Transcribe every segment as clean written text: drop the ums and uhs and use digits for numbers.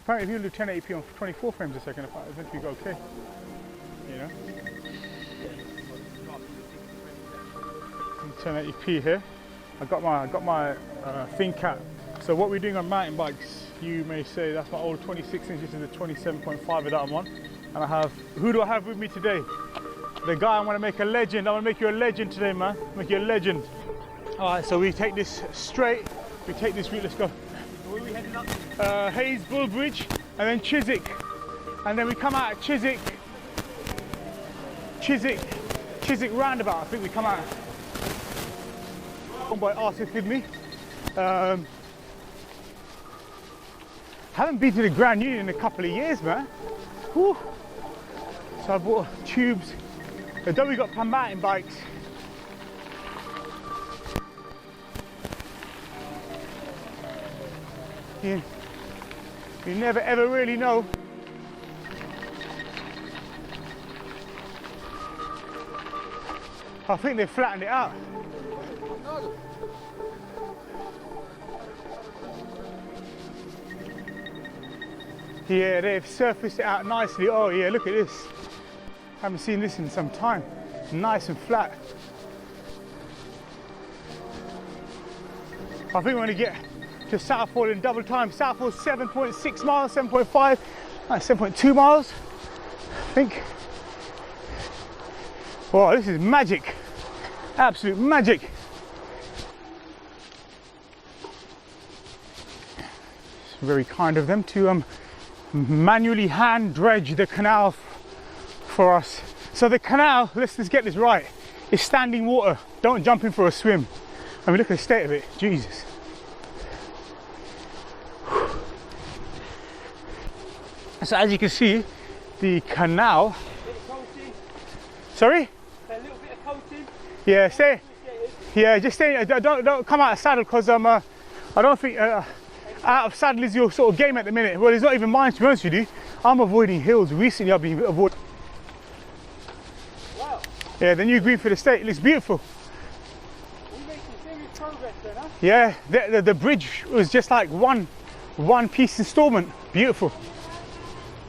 Apparently if you do 1080p on 24 frames a second, I think you go okay. You know? 1080p here. I got my thin cap. So what we're doing on mountain bikes, you may say that's my old 26 inches to the 27.5 that I'm on. And I have, who do I have with me today? The guy I want to make a legend. I want to make you a legend today, man. Make you a legend. All right, so we take this straight. We take this route. Let's go. Where are we heading up? Hayes Bull Bridge, and then Chiswick, and then we come out at Chiswick roundabout. I think we come out. By artist with me. Haven't been to the Grand Union in a couple of years, man. Whew. So I bought tubes. Then we got some mountain bikes. You never ever really know. I think they flattened it out. Yeah, they've surfaced it out nicely. Oh yeah, look at this. Haven't seen this in some time. Nice and flat. I think we're going to get to Southall in double time. Southall's 7.6 miles, 7.5, 7.2 miles, I think. Wow, this is magic. Absolute magic. It's very kind of them to manually hand dredge the canal for us. So the canal, let's get this right, is standing water. Don't jump in for a swim. I mean, look at the state of it. Jesus. So as you can see, the canal. Sorry? A little bit of coating. Yeah, stay. Yeah, just stay. Don't come out of saddle, because I don't think out of saddle is your sort of game at the minute. Well, it's not even mine, to be honest with you. I'm avoiding hills. Recently, I've been avoiding. Wow. Yeah, the new green for the state looks beautiful. We're making serious progress then, huh? Yeah, the bridge was just like one piece installment. Beautiful.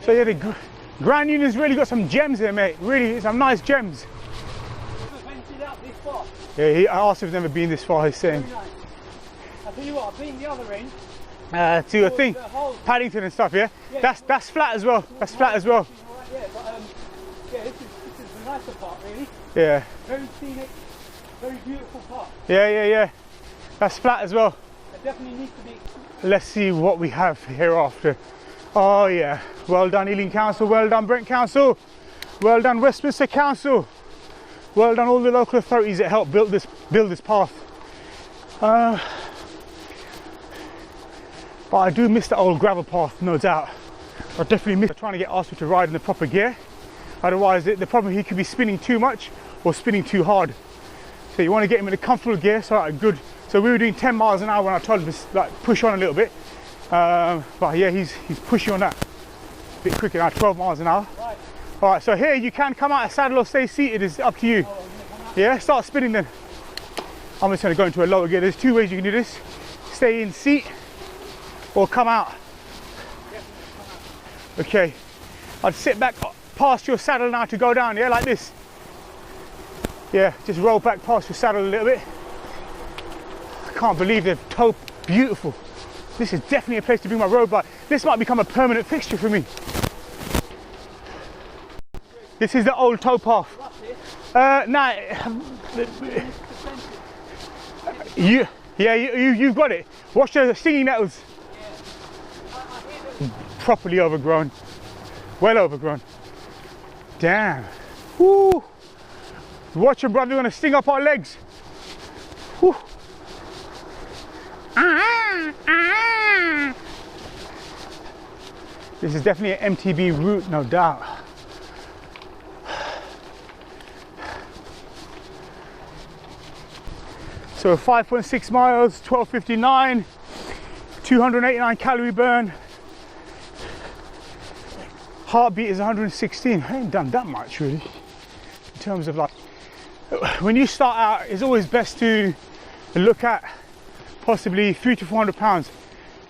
So yeah, the Grand Union's really got some gems there, mate. Really, some nice gems. Never ventured out this far. Yeah, I asked if he's never been this far, he's saying. Very nice. I tell you what, I've been the other end. To a thing, Paddington and stuff, yeah? That's flat as well. That's flat as well. Yeah, but yeah, this is the nicer part, really. Yeah. Very scenic, very beautiful part. Yeah. That's flat as well. It definitely needs to be. Let's see what we have hereafter. Oh yeah, well done Ealing Council, well done Brent Council, well done Westminster Council, well done all the local authorities that helped build this path. But I do miss the old gravel path, no doubt. I definitely miss trying to get Arthur to ride in the proper gear. Otherwise, the problem, he could be spinning too much or spinning too hard. So you want to get him in a comfortable gear. So good. So we were doing 10 miles an hour when I told him to like push on a little bit. But yeah, he's pushing on that a bit quicker now, 12 miles an hour. Right. All right, so here you can come out of saddle or stay seated. It's up to you. Yeah, start spinning then. I'm just going to go into a lower gear. There's two ways you can do this. Stay in seat or come out. Okay, I'd sit back past your saddle now to go down, yeah, like this. Yeah, just roll back past your saddle a little bit. I can't believe they've towed. Beautiful. This is definitely a place to bring my road bike. This might become a permanent fixture for me. This is the old tow path. Nah. You've got it. Watch the stinging nettles. Properly overgrown. Well overgrown. Damn. Woo. Watch them, brother. They're gonna sting up our legs. Woo. This is definitely an MTB route, no doubt. So 5.6 miles, 12:59, 289 calorie burn. Heartbeat is 116. I ain't done that much really. In terms of like, when you start out, it's always best to look at possibly 300 to 400 pounds.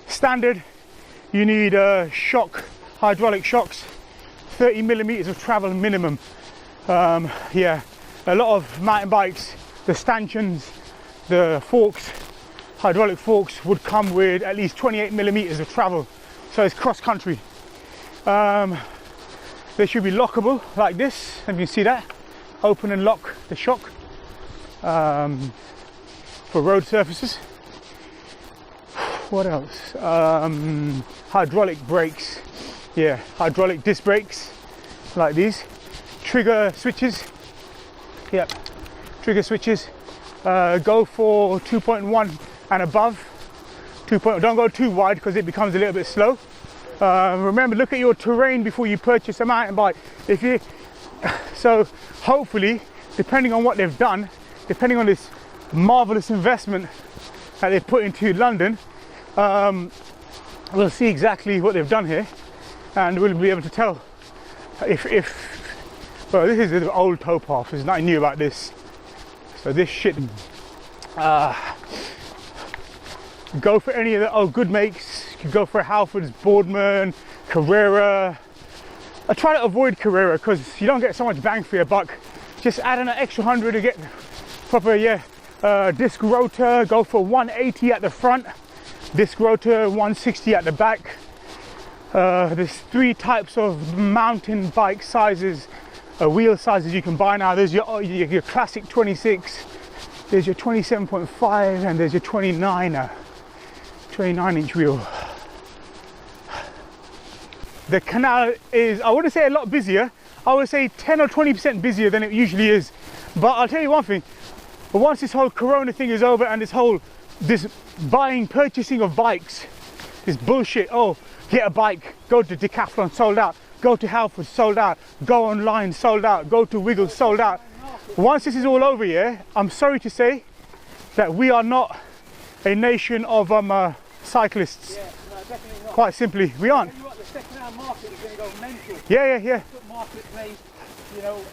Standard You need hydraulic shocks, 30 millimeters of travel minimum. Yeah, a lot of mountain bikes, the stanchions, the forks, hydraulic forks would come with at least 28 millimeters of travel. So it's cross country. They should be lockable like this, and you can see that. Open and lock the shock for road surfaces. What else? Hydraulic brakes. Yeah, hydraulic disc brakes like these. Trigger switches. Yep, trigger switches. Go for 2.1 and above. 2.0. Don't go too wide because it becomes a little bit slow. Remember, look at your terrain before you purchase a mountain bike. So hopefully, depending on what they've done, depending on this marvelous investment that they've put into London, we'll see exactly what they've done here, and we'll be able to tell well, this is the old towpath. There's nothing new about this. So this shit, go for any of the good makes. You could go for a Halfords, Boardman, Carrera. I try to avoid Carrera because you don't get so much bang for your buck. Just add in an extra 100 to get proper, disc rotor. Go for 180 at the front, disc rotor 160 at the back. There's 3 types of mountain bike sizes, wheel sizes you can buy now. There's your classic 26, there's your 27.5, and there's your 29-inch wheel. The canal is, I wouldn't say a lot busier, I would say 10 or 20% busier than it usually is. But I'll tell you one thing, once this whole Corona thing is over and this purchasing of bikes, this bullshit, oh, get a bike, go to Decathlon, sold out, go to Halfords, sold out, go online, sold out, go to Wiggles, sold out. Once this is all over, yeah, I'm sorry to say that we are not a nation of cyclists. Yeah, no, definitely not. Quite simply, we aren't. The second-hand market is going to go mental. Yeah. Marketplace,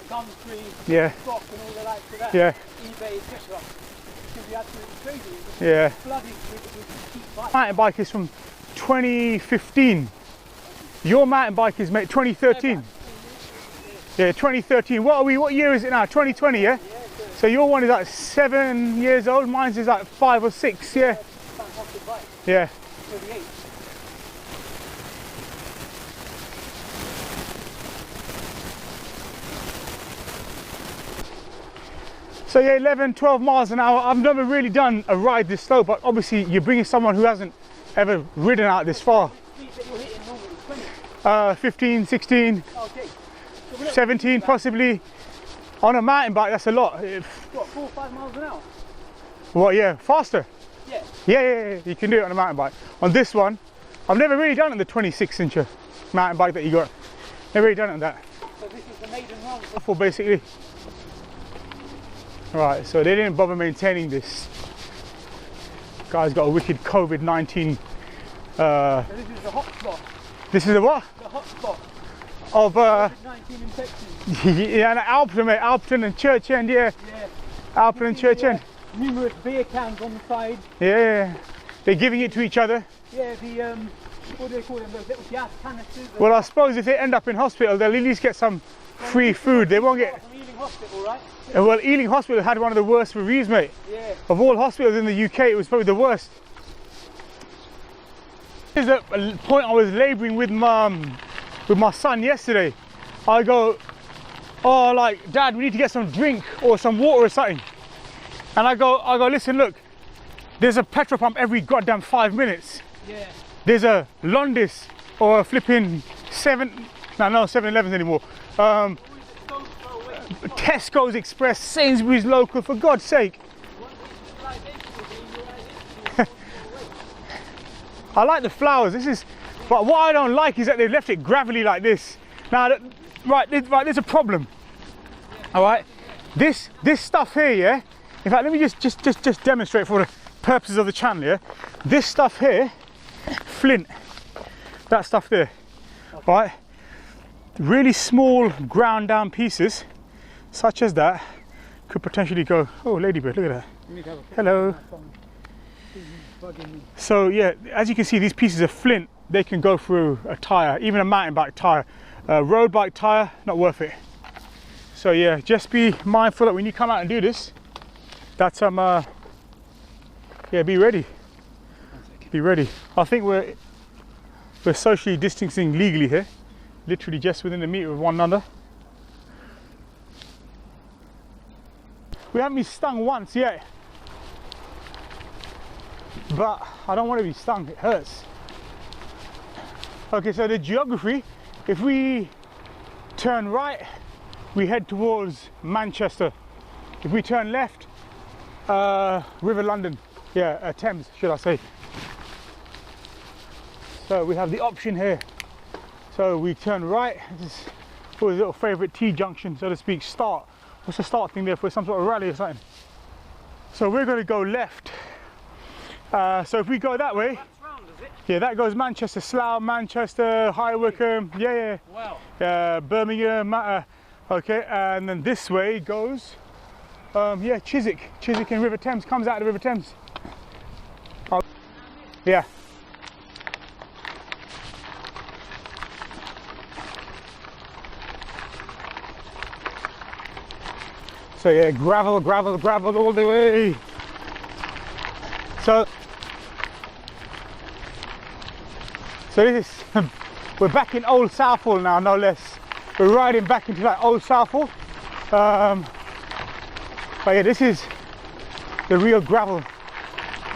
Gumtree, stock and all the likes of that. Yeah. eBay, etc. It's going to be absolutely crazy. Yeah. Flooded with cheap bikes. Mountain bike is from 2015. Your mountain bike is made 2013. Yeah, 2013. What year is it now? 2020, yeah? So your one is like 7 years old, mine's is like 5 or 6, yeah? Fantastic bike. Yeah. 38. So yeah, 11, 12 miles an hour. I've never really done a ride this slow, but obviously you're bringing someone who hasn't ever ridden out this far. Speed that you're hitting normally, 20? 15, 16, Okay. 17 possibly. On a mountain bike, that's a lot. What, 4 or 5 miles an hour? What, yeah, faster? Yeah. Yeah, you can do it on a mountain bike. On this one, I've never really done it on the 26-incher mountain bike that you got. Never really done it on that. So this is the maiden run? For basically. Right, so they didn't bother maintaining this. Guy's got a wicked COVID-19. So this is the hot spot. This is the what? The hot spot. Of COVID-19 infection. yeah, and Alpton and Church End, yeah. Alpton and Church End. Numerous beer cans on the side. Yeah, they're giving it to each other. Yeah, what do they call them? Those little gas canisters. Well, I suppose if they end up in hospital, they'll at least get some free food. They won't get. From Ealing Hospital, right? Well, Ealing Hospital had one of the worst reviews, mate. Yeah. Of all hospitals in the UK, it was probably the worst. This is the point I was labouring with my son yesterday. I go, oh, like, Dad, we need to get some drink or some water or something. And I go, listen, look, there's a petrol pump every goddamn 5 minutes. Yeah. There's a Londis or a flipping 7-Elevens anymore. Tesco's Express, Sainsbury's local, for God's sake. I like the flowers. But what I don't like is that they've left it gravelly like this. Now, right, there's a problem. All right, this stuff here, yeah. In fact, let me just demonstrate for the purposes of the channel, yeah. This stuff here, flint, that stuff there, okay. Right. Really small ground down pieces, such as that, could potentially go. Oh, ladybird, look at that. Hello. So yeah, as you can see, these pieces of flint they can go through a tire, even a mountain bike tire. Road bike tire, not worth it. So yeah, just be mindful that when you come out and do this, that's yeah, be ready. Be ready. I think we're socially distancing legally here, literally just within a meter of one another. We haven't been stung once yet, but I don't want to be stung, it hurts. Okay, so the geography, if we turn right, we head towards Manchester. If we turn left, River London, yeah, Thames, should I say. So we have the option here. So we turn right, this is for a little favourite T-junction, so to speak, start. What's the start thing there for, some sort of rally or something? So we're going to go left. So if we go that way, round, is it? yeah, that goes Manchester, Slough, Manchester, High Wycombe, yeah. Wow. Birmingham, okay, and then this way goes, yeah, Chiswick and River Thames, comes out of the River Thames. Oh, yeah. So yeah, gravel all the way. So this is, we're back in Old Southall now, no less. We're riding back into that Old Southall. But yeah, this is the real gravel,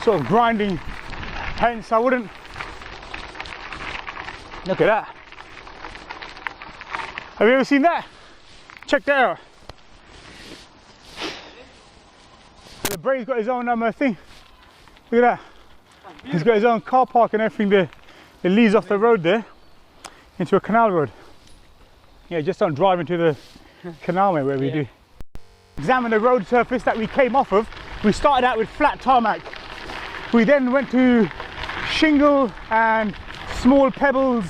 sort of grinding. Hence, I wouldn't, look at that. Have you ever seen that? Check that out. The Bray's got his own thing. Look at that. He's got his own car park and everything there. It leads off the road there into a canal road. Yeah, just don't drive into the canal, mate, where we do. Examine the road surface that we came off of. We started out with flat tarmac. We then went to shingle and small pebbles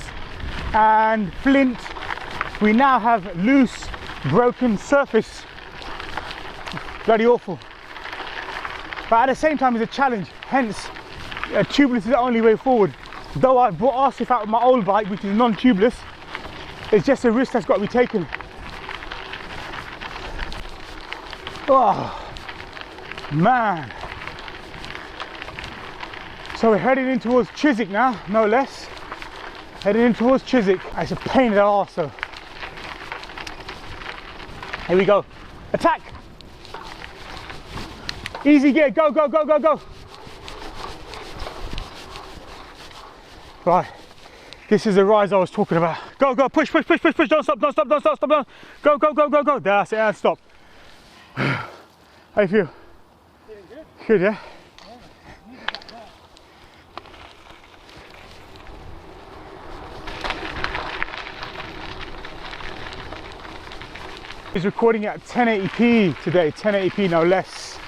and flint. We now have loose, broken surface. Bloody awful. But at the same time, it's a challenge. Hence, tubeless is the only way forward. Though I brought RCF out with my old bike, which is non-tubeless, it's just a risk that's got to be taken. Oh, man. So we're heading in towards Chiswick now, no less. Heading in towards Chiswick. It's a pain in the arse though. Here we go. Attack! Easy gear, go, go, go, go, go. Right, this is the rise I was talking about. Go, go, push, push, push, push, push, don't stop, don't stop, don't stop, stop, don't. Go, go, go, go, go. That's it, and stop. How you feel? Feeling good. Good, yeah? He's recording at 1080p today, 1080p no less.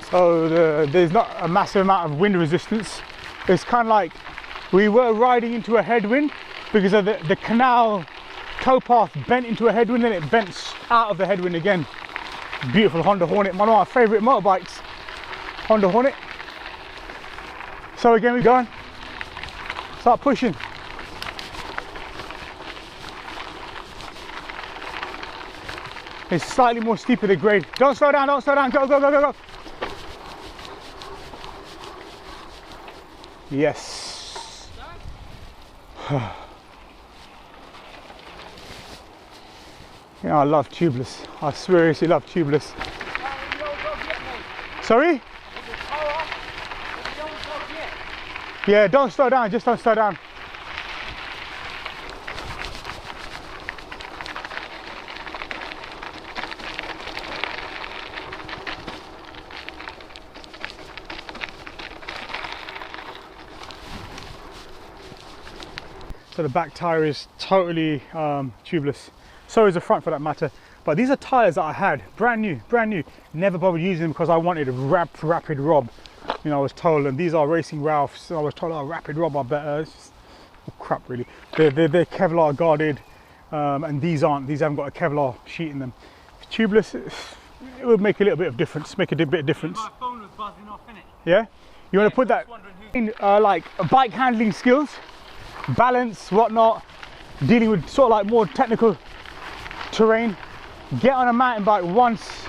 So there's not a massive amount of wind resistance. It's kind of like we were riding into a headwind because of the canal towpath bent into a headwind and it bent out of the headwind again. Beautiful Honda Hornet, one of my favourite motorbikes. Honda Hornet. So again, we're going. Start pushing. It's slightly more steeper the grade. Don't slow down, don't slow down. Go, go, go, go, go. Yes. You know, I love tubeless. I seriously love tubeless. Sorry? Yeah, don't slow down, just don't slow down. So the back tyre is totally tubeless. So is the front for that matter. But these are tyres that I had, brand new. Never bothered using them because I wanted a rapid rob. You know, I was told, and these are Racing Ralphs. So I was told, oh, rapid rob are better. It's just crap, really. They're Kevlar guarded, and these aren't. These haven't got a Kevlar sheet in them. Tubeless, it would make a little bit of difference. Make a bit of difference. My phone was buzzing off, innit? Yeah. You want to put that? I was wondering who Like bike handling skills, balance, whatnot, dealing with sort of like more technical terrain. Get on a mountain bike once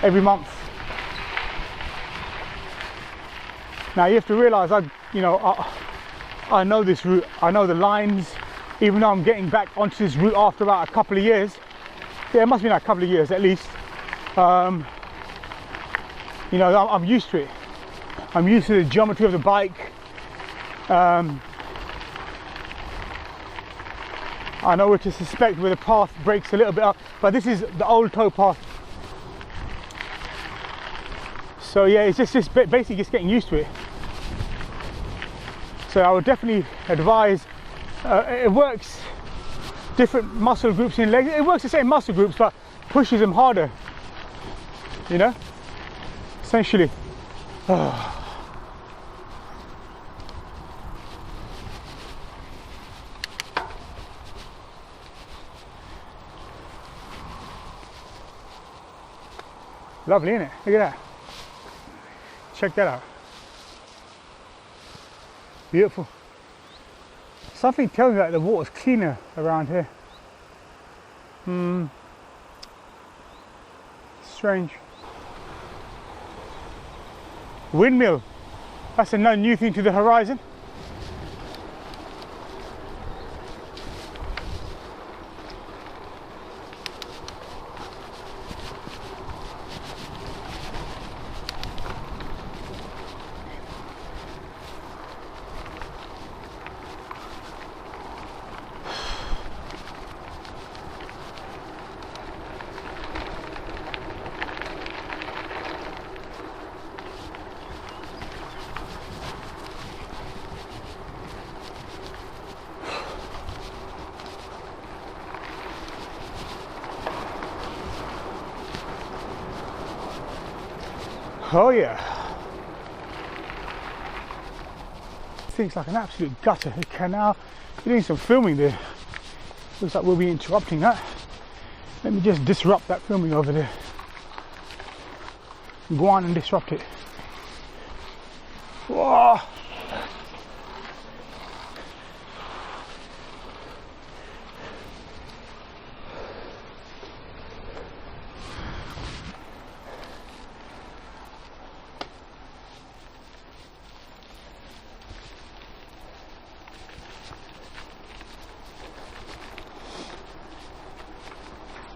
every month. Now you have to realise I know this route, I know the lines, even though I'm getting back onto this route after about a couple of years. Yeah, it must be like a couple of years at least. I'm used to it. I'm used to the geometry of the bike. I know where to suspect where the path breaks a little bit up, but this is the old tow path. So yeah, it's just basically just getting used to it. So I would definitely advise, it works different muscle groups in legs. It works the same muscle groups, but pushes them harder, you know, essentially. Lovely, isn't it? Look at that. Check that out. Beautiful. Something tells me that the water's cleaner around here. Strange. Windmill. That's another new thing to the horizon. Oh yeah. Things like an absolute gutter. The canal. We're doing some filming there. Looks like we'll be interrupting that. Let me just disrupt that filming over there. Go on and disrupt it. Whoa.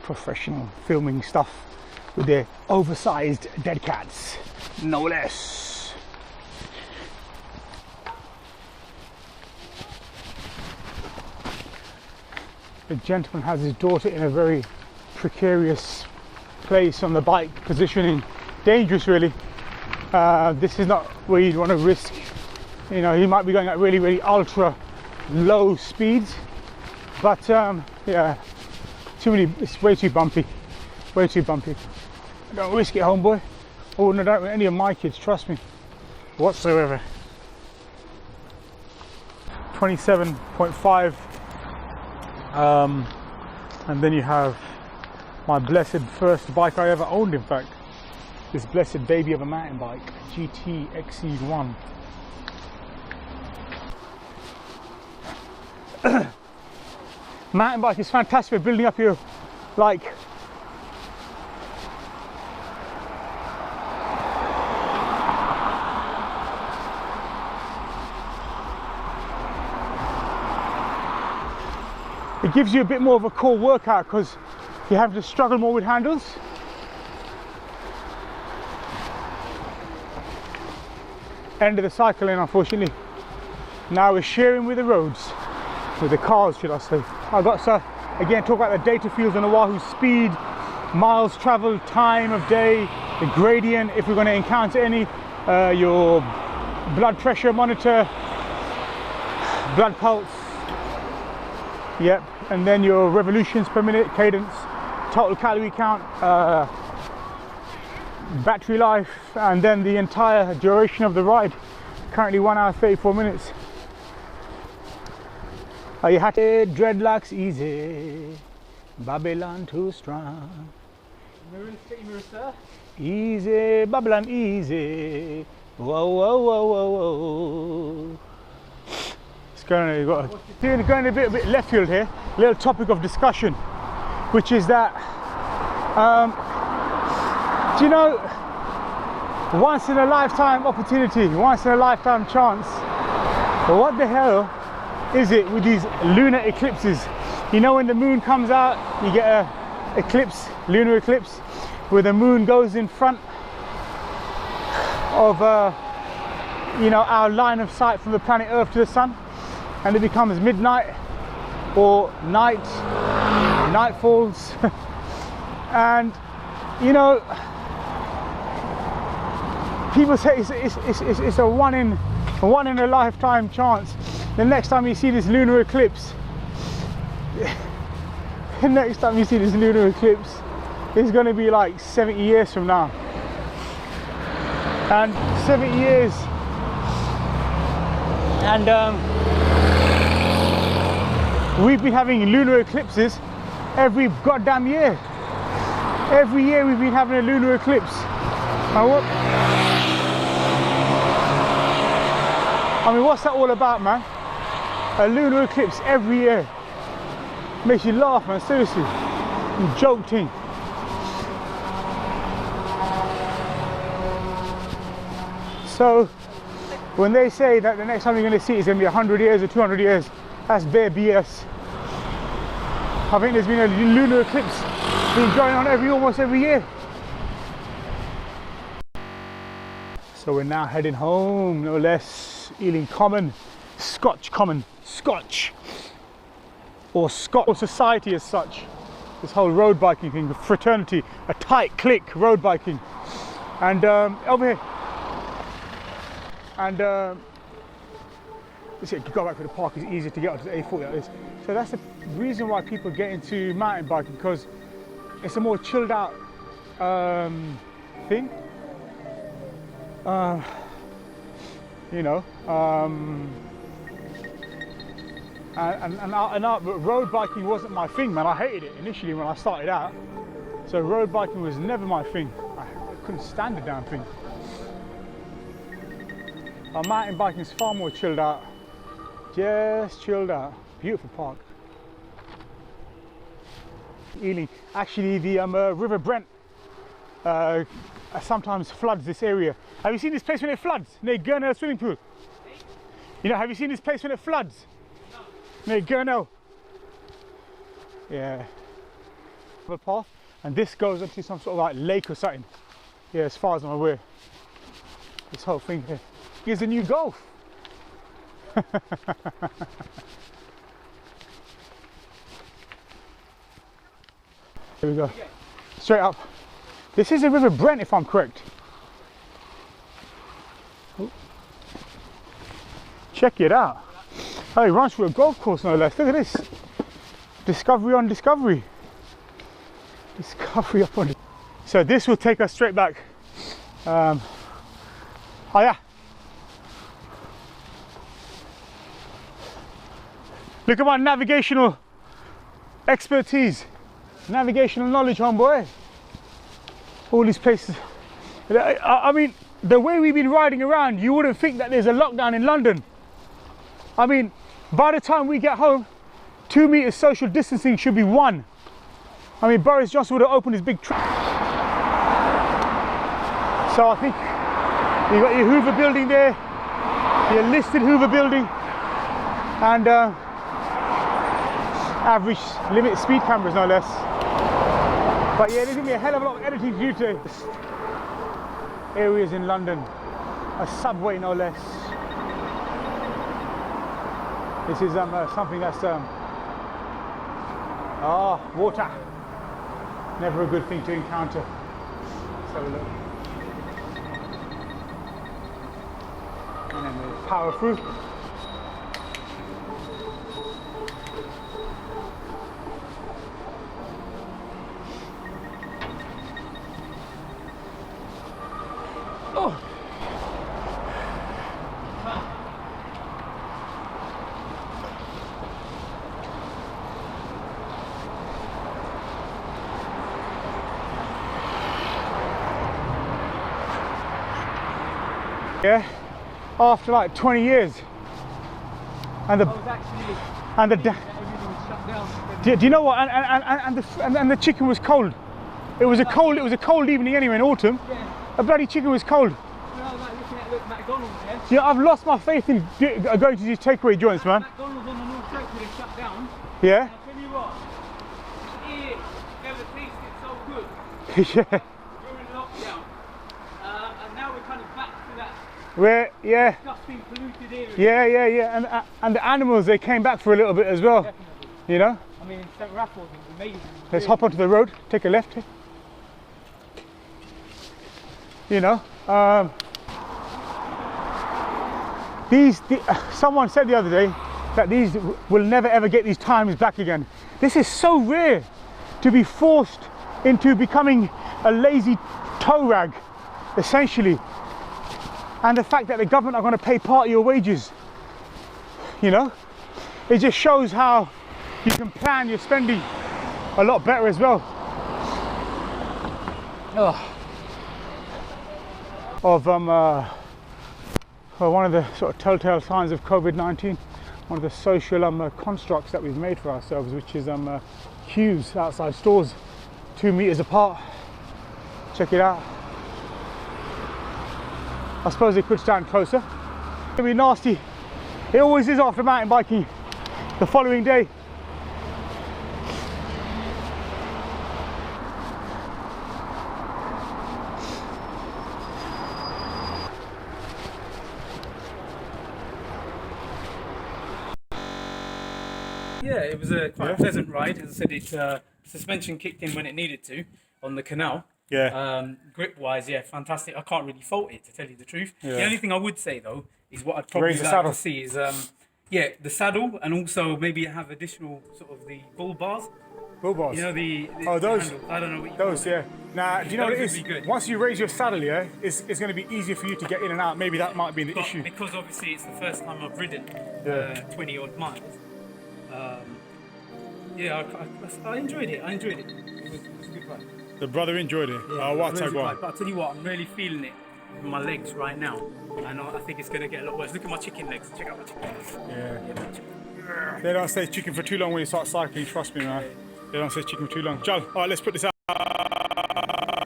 Professional filming stuff with their oversized dead cats, no less. The gentleman has his daughter in a very precarious place on the bike, positioning, dangerous really. This is not where you'd want to risk, you know, he might be going at really, really ultra low speeds, but yeah, it's way too bumpy, way too bumpy. Don't risk it, homeboy. Oh, no, don't with any of my kids, trust me, whatsoever. 27.5, and then you have my blessed first bike I ever owned, in fact, this blessed baby of a mountain bike, GT XC1. Mountain bike is fantastic for building up your, like, it gives you a bit more of a core workout because you have to struggle more with handles. End of the cycle in, unfortunately. Now we're sharing with the roads, with the cars, should I say. I got to again talk about the data fields on Oahu: speed, miles traveled, time of day, the gradient, if we're going to encounter any, your blood pressure monitor, blood pulse, yep, and then your revolutions per minute, cadence, total calorie count, battery life, and then the entire duration of the ride. Currently 1 hour 34 minutes. Are you happy? Dreadlocks easy, Babylon too strong. Mirror, sir. Easy, Babylon easy, Whoa, whoa, whoa, whoa, whoa. It's going a bit left field here. Little topic of discussion, which is that, do you know, once in a lifetime opportunity, once in a lifetime chance, what the hell is it with these lunar eclipses? You know, when the moon comes out, you get a eclipse, lunar eclipse, where the moon goes in front of you know, our line of sight from the planet Earth to the sun, and it becomes midnight or night falls. And you know, people say it's a one in a lifetime chance. The next time you see this lunar eclipse, is going to be like 70 years from now. And 70 years, and we've been having lunar eclipses every goddamn year. Every year we've been having a lunar eclipse. I mean, what's that all about, man? A lunar eclipse every year. Makes you laugh, man, seriously. You joke thing. So, when they say that the next time you're going to see it is going to be 100 years or 200 years, that's bare BS. I think there's been a lunar eclipse been going on almost every year. So we're now heading home, no less. Ealing Common, Scotch, or Scotch society as such. This whole road biking thing, the fraternity, a tight clique road biking. And over here. And to go back to the park is easier to get onto the A40 like this. So that's the reason why people get into mountain biking, because it's a more chilled out thing. You know, road biking wasn't my thing, man. I hated it initially when I started out. So road biking was never my thing. I couldn't stand the damn thing. Mountain biking is far more chilled out. Just chilled out. Beautiful park. Ealing. Actually, the River Brent sometimes floods this area. Have you seen this place when it floods? Near Gurnell swimming pool. You know, have you seen this place when it floods? No. Near Gurnell. Yeah. A path, and this goes into some sort of like lake or something. Yeah, as far as I'm aware. This whole thing here is a new Golf. Here we go. Straight up. This is the River Brent, if I'm correct. Ooh. Check it out. Oh, it runs through a golf course, no less. Look at this. Discovery on discovery. Discovery upon discovery. So this will take us straight back. Oh yeah. Look at my navigational expertise. Navigational knowledge, homeboy. All these places. I mean, the way we've been riding around, you wouldn't think that there's a lockdown in London. I mean, by the time we get home, 2 meters social distancing should be 1. I mean, Boris Johnson would have opened his big So I think you've got your Hoover building there, your listed Hoover building, and average limit speed cameras, no less. But yeah, there's going to be a hell of a lot of editing to do today. Areas in London, a subway no less. This is something that's water. Never a good thing to encounter. Let's have a look. And then we power through. Oh. Yeah, after like 20 years. And the I was actually and the everything was shut down. do you know what? And the chicken was cold. It was a cold evening anyway in autumn. Yeah. The bloody chicken was cold. When I was like looking at the McDonald's there. Yeah, I've lost my faith in going to these takeaway joints, man. McDonald's on the North Coast where they shut down. Yeah. And I tell you what, it never tasted so good. Yeah. During lockdown. And now we're kind of back to that Yeah. disgusting polluted area. Yeah. And the animals, they came back for a little bit as well. Definitely. You know. I mean, St. Raphael's is amazing. Let's hop onto the road. Take a left. You know. Someone said the other day that these will never ever get these times back again. This is so rare to be forced into becoming a lazy tow rag, essentially. And the fact that the government are going to pay part of your wages, you know, it just shows how you can plan your spending a lot better as well. One of the sort of telltale signs of COVID-19, one of the social constructs that we've made for ourselves, which is queues outside stores 2 meters apart. Check it out. I suppose they could stand closer. It'll be nasty. It always is after mountain biking the following day. Yeah, it was a quite pleasant ride. As I said, its suspension kicked in when it needed to on the canal. Yeah. Grip-wise, yeah, fantastic. I can't really fault it, to tell you the truth. Yeah. The only thing I would say though is what I'd probably Raise the like saddle. to see is the saddle, and also maybe have additional sort of the bull bars. Bull bars. You know the those. handle. I don't know what you Those, call them. yeah. Now, do you know what it Those is? would be good. Once you raise your saddle, yeah, it's going to be easier for you to get in and out. Maybe that might be the But issue. because obviously it's the first time I've ridden 20 odd miles. Yeah, I enjoyed it. It was a good ride. The brother enjoyed it. Yeah, What really a good ride. But I'll tell you what, I'm really feeling it in my legs right now. And I think it's going to get a lot worse. Look at my chicken legs. Check out my chicken legs. Yeah. My chicken. They don't stay chicken for too long when you start cycling, trust me, man. They don't stay chicken for too long. Jal, all right, let's put this out.